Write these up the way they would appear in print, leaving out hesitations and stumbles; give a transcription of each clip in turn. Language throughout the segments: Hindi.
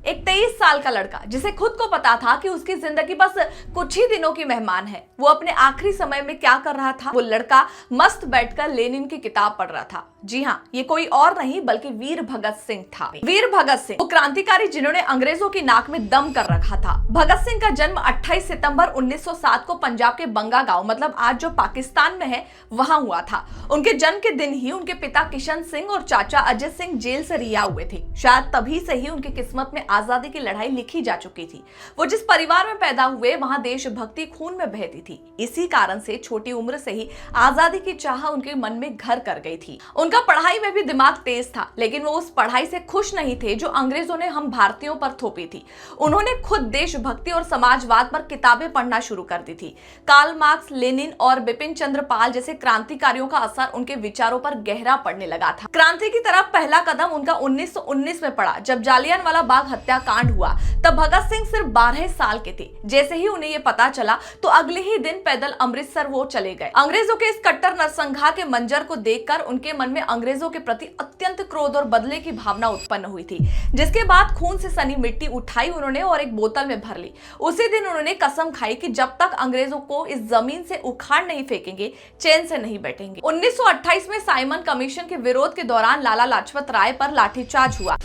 एक 23 साल का लड़का जिसे खुद को पता था कि उसकी जिंदगी बस कुछ ही दिनों की मेहमान है, वो अपने आखिरी समय में क्या कर रहा था? वो लड़का मस्त बैठकर लेनिन की किताब पढ़ रहा था। जी हाँ, ये कोई और नहीं बल्कि वीर भगत सिंह था। वीर भगत सिंह वो क्रांतिकारी जिन्होंने अंग्रेजों की नाक में दम कर रखा था। भगत सिंह का जन्म 28 सितंबर 1907 को पंजाब के बंगा गांव, मतलब आज जो पाकिस्तान में है, वहां हुआ था। उनके जन्म के दिन ही उनके पिता किशन सिंह और चाचा अजय सिंह जेल से रिहा हुए थे। शायद तभी से ही उनकी किस्मत में आजादी की लड़ाई लिखी जा चुकी थी। वो जिस परिवार में पैदा हुए वहां देशभक्ति खून में बहती थी। इसी कारण से छोटी उम्र से ही आजादी की चाह उनके मन में घर कर गई थी। उनका पढ़ाई में भी दिमाग तेज था, लेकिन वो उस पढ़ाई से खुश नहीं थे जो अंग्रेजों ने हम भारतीयों पर थोपी थी। उन्होंने खुद देशभक्ति और समाजवाद पर किताबें पढ़ना शुरू कर दी थी। कार्ल मार्क्स, लेनिन और बिपिन चंद्र पाल जैसे क्रांतिकारियों का असर उनके विचारों पर गहरा पड़ने लगा था। क्रांति की तरफ पहला कदम उनका 1919 में पड़ा, जब जालियनवाला बाग हत्याकांड हुआ। तब भगत सिंह सिर्फ 12 साल के थे। जैसे ही उन्हें ये पता चला तो अगले ही दिन पैदल अमृतसर वो चले गए। अंग्रेजों के इस कट्टर नरसंहार के मंजर को देखकर उनके मन में अंग्रेजों के प्रति अत्यंत क्रोध और बदले की भावना उत्पन्न हुई थी, जिसके बाद खून से सनी मिट्टी उठाई उन्होंने और एक बोतल में भर ली। उसी दिन उन्होंने कसम खाई कि जब तक अंग्रेजों को इस जमीन से उखाड़ नहीं फेंकेंगे, चैन से नहीं बैठेंगे। 1928 में साइमन कमीशन के विरोध के दौरान लाला लाजपत राय पर लाठीचार्ज हुआ,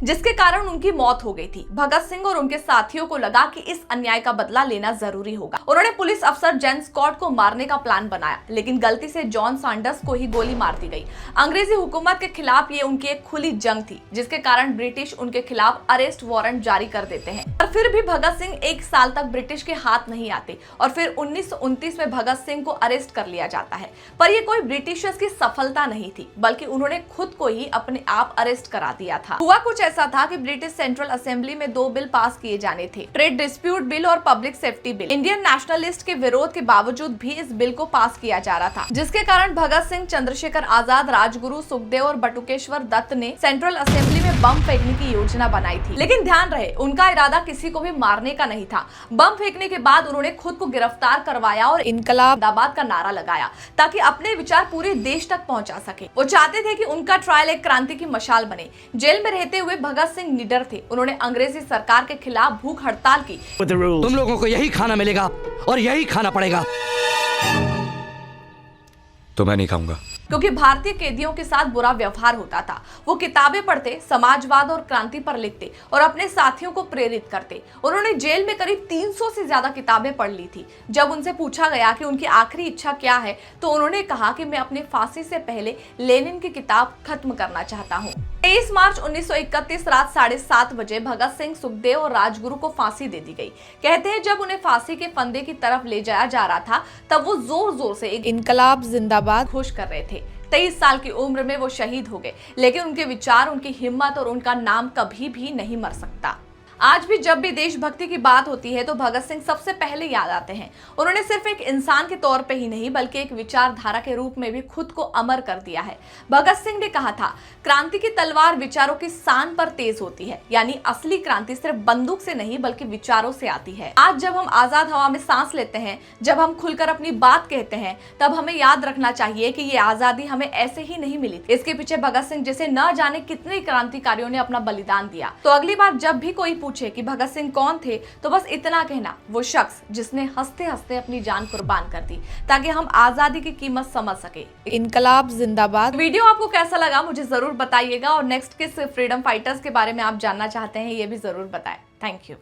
जिसके कारण उनकी मौत हो गई थी। भगत सिंह और उनके साथियों को लगा कि इस अन्याय का बदला लेना जरूरी होगा। उन्होंने पुलिस अफसर जैन स्कॉट को मारने का प्लान बनाया, लेकिन गलती से जॉन सैंडर्स को ही गोली मार दी गई। अंग्रेजी हुकूमत के खिलाफ ये उनकी एक खुली जंग थी, जिसके कारण ब्रिटिश उनके खिलाफ अरेस्ट वारंट जारी कर देते हैं। और फिर भी भगत सिंह 1 साल तक ब्रिटिश के हाथ नहीं आते और फिर 1929 में भगत सिंह को अरेस्ट कर लिया जाता है। पर यह कोई ब्रिटिशर्स की सफलता नहीं थी, बल्कि उन्होंने खुद को ही अपने आप अरेस्ट करा दिया था। हुआ कुछ ऐसा था कि ब्रिटिश सेंट्रल असेंबली में 2 बिल पास किए जाने थे, ट्रेड डिस्प्यूट बिल और public safety bill. Indian nationalist के विरोध के बावजूद भी इस बिल को पास किया जा रहा था, जिसके कारण भगत सिंह, चंद्रशेखर आजाद, राजगुरु, सुखदेव और बटुकेश्वर दत्त ने सेंट्रल असेंबली में बम फेंकने की योजना बनाई थी। लेकिन ध्यान रहे, उनका इरादा किसी को भी मारने का नहीं था। बम फेंकने के बाद उन्होंने खुद को गिरफ्तार करवाया और इनकलाब जिंदाबाद का नारा लगाया, ताकि अपने विचार पूरे देश तक पहुंचा सके। वो चाहते थे कि उनका ट्रायल एक क्रांति की मशाल बने। जेल में रहते हुए भगत सिंह निडर थे। उन्होंने अंग्रेजी सरकार के खिलाफ भूख हड़ताल की। तुम लोगों को यही खाना मिलेगा और यही खाना पड़ेगा। तो मैं नहीं खाऊंगा, क्योंकि भारतीय कैदियों के साथ बुरा व्यवहार होता था। वो किताबें पढ़ते, समाजवाद और क्रांति पर लिखते और अपने साथियों को प्रेरित करते। उन्होंने जेल में करीब 300 से ज्यादा किताबें पढ़ ली थी। जब उनसे पूछा गया कि उनकी आखिरी इच्छा क्या है, तो उन्होंने कहा कि मैं अपनी फांसी से पहले लेनिन की किताब खत्म करना चाहता हूँ। 23 मार्च 1931 रात 7:30 बजे भगत सिंह, सुखदेव और राजगुरु को फांसी दे दी गई। कहते हैं जब उन्हें फांसी के फंदे की तरफ ले जाया जा रहा था, तब वो जोर जोर से एक इनकलाब जिंदाबाद घोष कर रहे थे। 23 साल की उम्र में वो शहीद हो गए, लेकिन उनके विचार, उनकी हिम्मत और उनका नाम कभी भी नहीं मर सकता। आज भी जब भी देशभक्ति की बात होती है तो भगत सिंह सबसे पहले याद आते हैं। उन्होंने सिर्फ एक इंसान के तौर पे ही नहीं, बल्कि एक विचारधारा के रूप में भी खुद को अमर कर दिया है। भगत सिंह ने कहा था, क्रांति की तलवार विचारों की शान पर तेज होती है। यानी असली क्रांति सिर्फ बंदूक से नहीं बल्कि विचारों से आती है। आज जब हम आजाद हवा में सांस लेते हैं, जब हम खुलकर अपनी बात कहते हैं, तब हमें याद रखना चाहिए कि ये आजादी हमें ऐसे ही नहीं मिली। इसके पीछे भगत सिंह जैसे न जाने कितने क्रांतिकारियों ने अपना बलिदान दिया। तो अगली बार जब भी कोई पूछे कि भगत सिंह कौन थे, तो बस इतना कहना, वो शख्स जिसने हंसते हंसते अपनी जान कुर्बान कर दी, ताकि हम आजादी की कीमत समझ सके। इनकलाब जिंदाबाद। वीडियो आपको कैसा लगा मुझे जरूर बताइएगा, और नेक्स्ट किस फ्रीडम फाइटर्स के बारे में आप जानना चाहते हैं ये भी जरूर बताएं। Thank you.